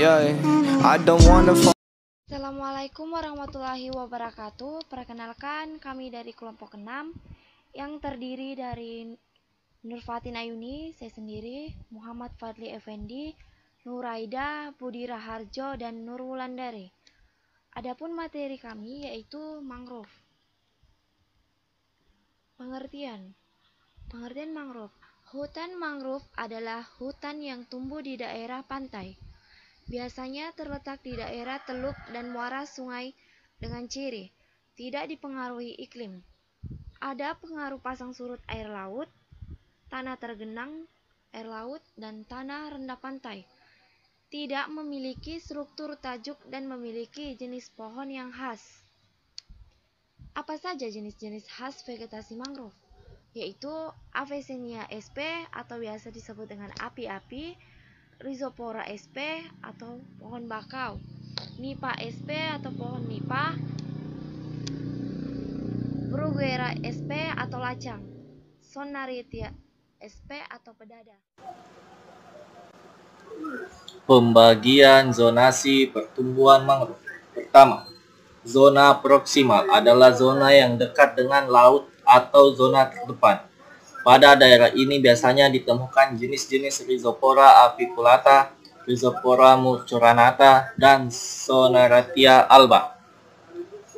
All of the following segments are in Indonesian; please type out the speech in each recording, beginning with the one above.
Yeah, I don't wanna fall. Assalamualaikum warahmatullahi wabarakatuh. Perkenalkan, kami dari kelompok 6 yang terdiri dari Nurfatin Ayuni, saya sendiri, Muhammad Fadli Effendi, Nuraida, Budi Raharjo, dan Nur Wulandari. Adapun materi kami yaitu mangrove. Pengertian mangrove. Hutan mangrove adalah hutan yang tumbuh di daerah pantai. Biasanya terletak di daerah teluk dan muara sungai dengan ciri tidak dipengaruhi iklim. Ada pengaruh pasang surut air laut, tanah tergenang air laut, dan tanah rendah pantai. Tidak memiliki struktur tajuk dan memiliki jenis pohon yang khas. Apa saja jenis-jenis khas vegetasi mangrove? Yaitu Avicennia sp atau biasa disebut dengan api-api, Rhizopora sp atau pohon bakau, Nipa sp atau pohon nipa, Bruguera sp atau lacang, Sonaritia sp atau pedada. Pembagian zonasi pertumbuhan mangrove. Pertama, zona proksimal adalah zona yang dekat dengan laut atau zona terdepan. Pada daerah ini biasanya ditemukan jenis-jenis Rhizopora apiculata, Rhizopora mucronata, dan Sonaratia alba.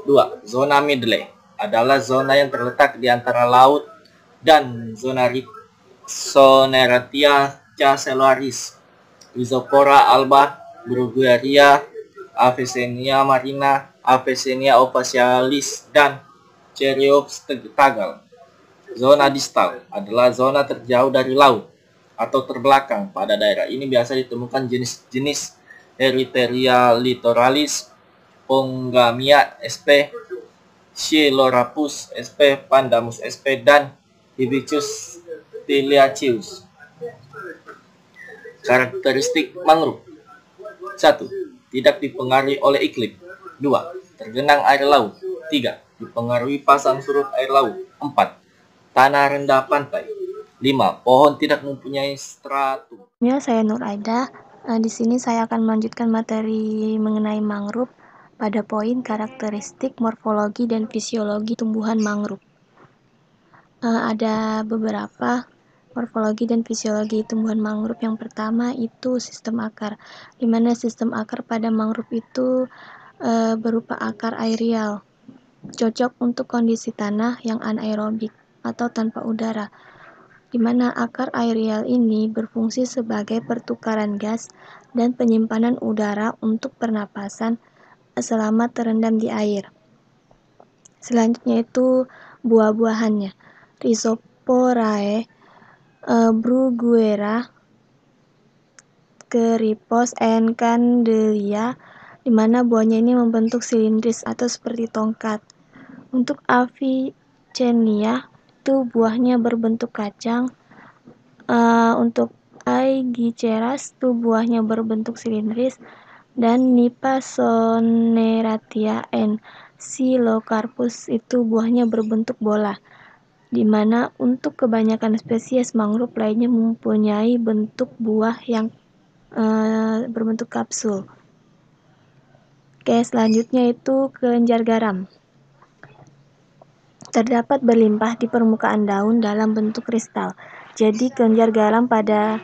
2. Zona middle adalah zona yang terletak di antara laut dan Sonaratia cacellaris, Rhizopora alba, Bruguiera, Avicennia marina, Avicennia officinalis, dan Cereops tagal. Zona distal adalah zona terjauh dari laut atau terbelakang. Pada daerah ini biasa ditemukan jenis-jenis Erytheria littoralis, Pongamia sp, Coelurapus sp, Pandanus sp, dan Hibiscus tiliaceus. Karakteristik mangrove. 1. Tidak dipengaruhi oleh iklim. 2. Tergenang air laut. 3. Dipengaruhi pasang surut air laut. 4. Tanah rendah pantai. 5. Pohon tidak mempunyai stratum. Saya Nuraida. Di sini saya akan melanjutkan materi mengenai mangrove pada poin karakteristik, morfologi, dan fisiologi tumbuhan mangrove. Ada beberapa morfologi dan fisiologi tumbuhan mangrove. Yang pertama itu sistem akar, di mana sistem akar pada mangrove itu berupa akar aerial, cocok untuk kondisi tanah yang anaerobik atau tanpa udara, di mana akar aerial ini berfungsi sebagai pertukaran gas dan penyimpanan udara untuk pernapasan selama terendam di air. Selanjutnya itu buah-buahannya, Rhizoporae, Bruguera, Queripos, and Candelia, di mana buahnya ini membentuk silindris atau seperti tongkat. Untuk Avicennia itu buahnya berbentuk kacang. Untuk Aegiceras itu buahnya berbentuk silindris, dan Nipa Soneratia and Xylocarpus itu buahnya berbentuk bola, di mana untuk kebanyakan spesies mangrove lainnya mempunyai bentuk buah yang berbentuk kapsul. Oke, selanjutnya itu kelenjar garam. Terdapat berlimpah di permukaan daun dalam bentuk kristal. Jadi kelenjar garam pada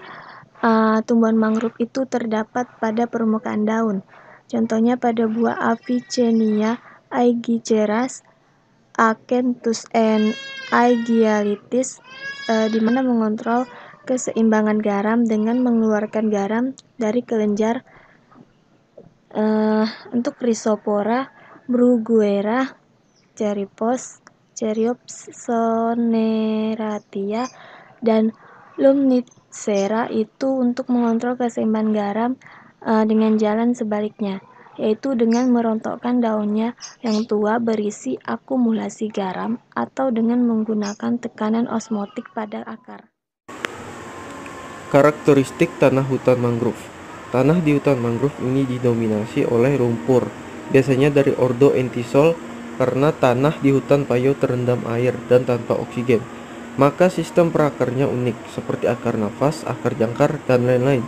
tumbuhan mangrove itu terdapat pada permukaan daun. Contohnya pada buah Avicennia, Aegiceras, Acanthus, and Aegialitis, di mana mengontrol keseimbangan garam dengan mengeluarkan garam dari kelenjar. Untuk Rhizopora, Bruguera, Cereops, Soneratia, dan Lumnicera itu untuk mengontrol keseimbangan garam dengan jalan sebaliknya, yaitu dengan merontokkan daunnya yang tua berisi akumulasi garam atau dengan menggunakan tekanan osmotik pada akar. Karakteristik tanah hutan mangrove. Tanah di hutan mangrove ini didominasi oleh lumpur, biasanya dari ordo Entisol, karena tanah di hutan payau terendam air dan tanpa oksigen. Maka sistem perakarnya unik, seperti akar nafas, akar jangkar, dan lain-lain.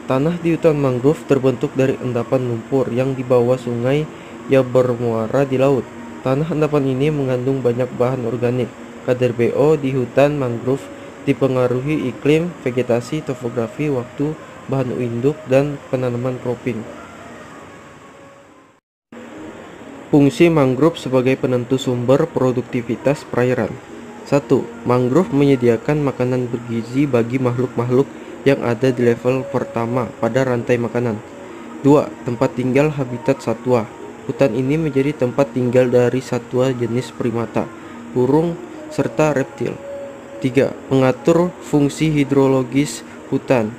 Tanah di hutan mangrove terbentuk dari endapan lumpur yang dibawa sungai yang bermuara di laut. Tanah endapan ini mengandung banyak bahan organik. Kadar BO di hutan mangrove dipengaruhi iklim, vegetasi, topografi, waktu, bahan induk, dan penanaman cropping. Fungsi mangrove sebagai penentu sumber produktivitas perairan. 1. Mangrove menyediakan makanan bergizi bagi makhluk-makhluk yang ada di level pertama pada rantai makanan. 2. Tempat tinggal habitat satwa. Hutan ini menjadi tempat tinggal dari satwa jenis primata, burung, serta reptil. 3. Mengatur fungsi hidrologis hutan.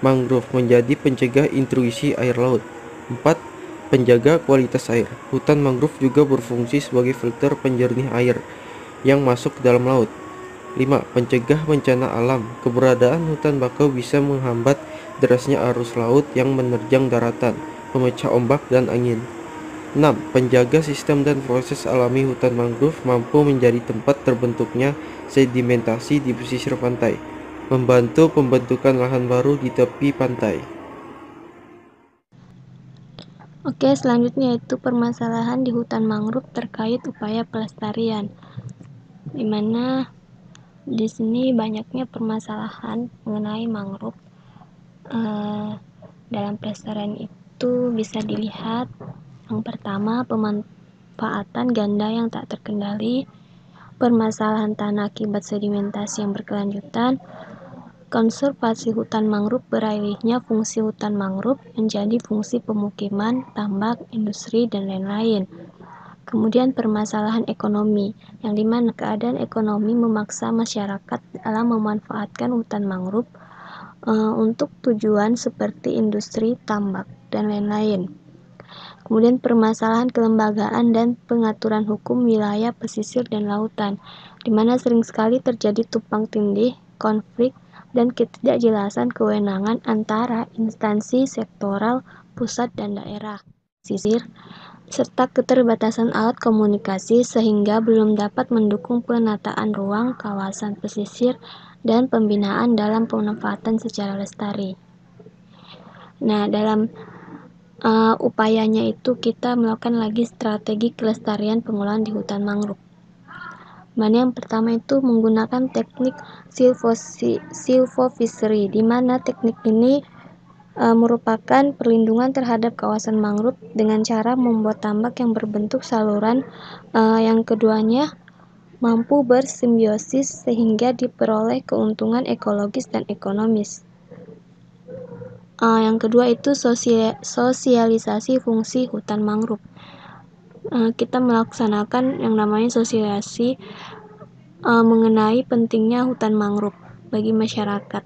Mangrove menjadi pencegah intrusi air laut. 4. Penjaga kualitas air. Hutan mangrove juga berfungsi sebagai filter penjernih air yang masuk ke dalam laut. 5. Pencegah bencana alam. Keberadaan hutan bakau bisa menghambat derasnya arus laut yang menerjang daratan, memecah ombak dan angin. 6. Penjaga sistem dan proses alami hutan mangrove mampu menjadi tempat terbentuknya sedimentasi di pesisir pantai, membantu pembentukan lahan baru di tepi pantai. Oke, selanjutnya yaitu permasalahan di hutan mangrove terkait upaya pelestarian, di mana di sini banyaknya permasalahan mengenai mangrove. Dalam pelestarian itu bisa dilihat yang pertama, pemanfaatan ganda yang tak terkendali, permasalahan tanah akibat sedimentasi yang berkelanjutan, konservasi hutan mangrove beralihnya fungsi hutan mangrove menjadi fungsi pemukiman, tambak, industri, dan lain-lain. Kemudian permasalahan ekonomi, yang dimana keadaan ekonomi memaksa masyarakat dalam memanfaatkan hutan mangrove untuk tujuan seperti industri, tambak, dan lain-lain. Kemudian permasalahan kelembagaan dan pengaturan hukum wilayah pesisir dan lautan, di mana sering sekali terjadi tumpang tindih, konflik, dan ketidakjelasan kewenangan antara instansi sektoral, pusat, dan daerah pesisir, serta keterbatasan alat komunikasi sehingga belum dapat mendukung penataan ruang kawasan pesisir dan pembinaan dalam pemanfaatan secara lestari. Nah, dalam upayanya itu kita melakukan lagi strategi kelestarian pengolahan di hutan mangrove. Mana yang pertama itu menggunakan teknik silvofishery, di mana teknik ini merupakan perlindungan terhadap kawasan mangrove dengan cara membuat tambak yang berbentuk saluran. Yang keduanya mampu bersimbiosis sehingga diperoleh keuntungan ekologis dan ekonomis. Yang kedua itu sosialisasi fungsi hutan mangrove. Kita melaksanakan yang namanya sosialisasi mengenai pentingnya hutan mangrove bagi masyarakat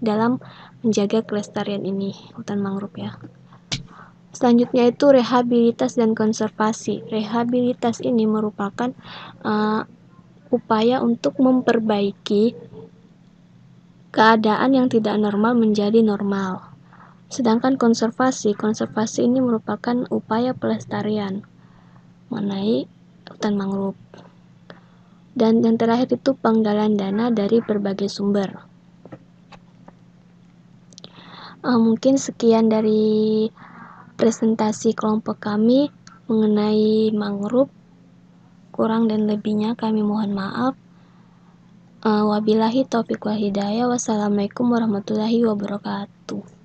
dalam menjaga kelestarian ini, hutan mangrove ya. Selanjutnya itu rehabilitas dan konservasi. Rehabilitas ini merupakan upaya untuk memperbaiki keadaan yang tidak normal menjadi normal. Sedangkan konservasi ini merupakan upaya pelestarian mengenai hutan mangrove. Dan yang terakhir itu penggalan dana dari berbagai sumber. Mungkin sekian dari presentasi kelompok kami mengenai mangrove. Kurang dan lebihnya kami mohon maaf. Wabillahi taufiq wal hidayah. Wassalamualaikum warahmatullahi wabarakatuh.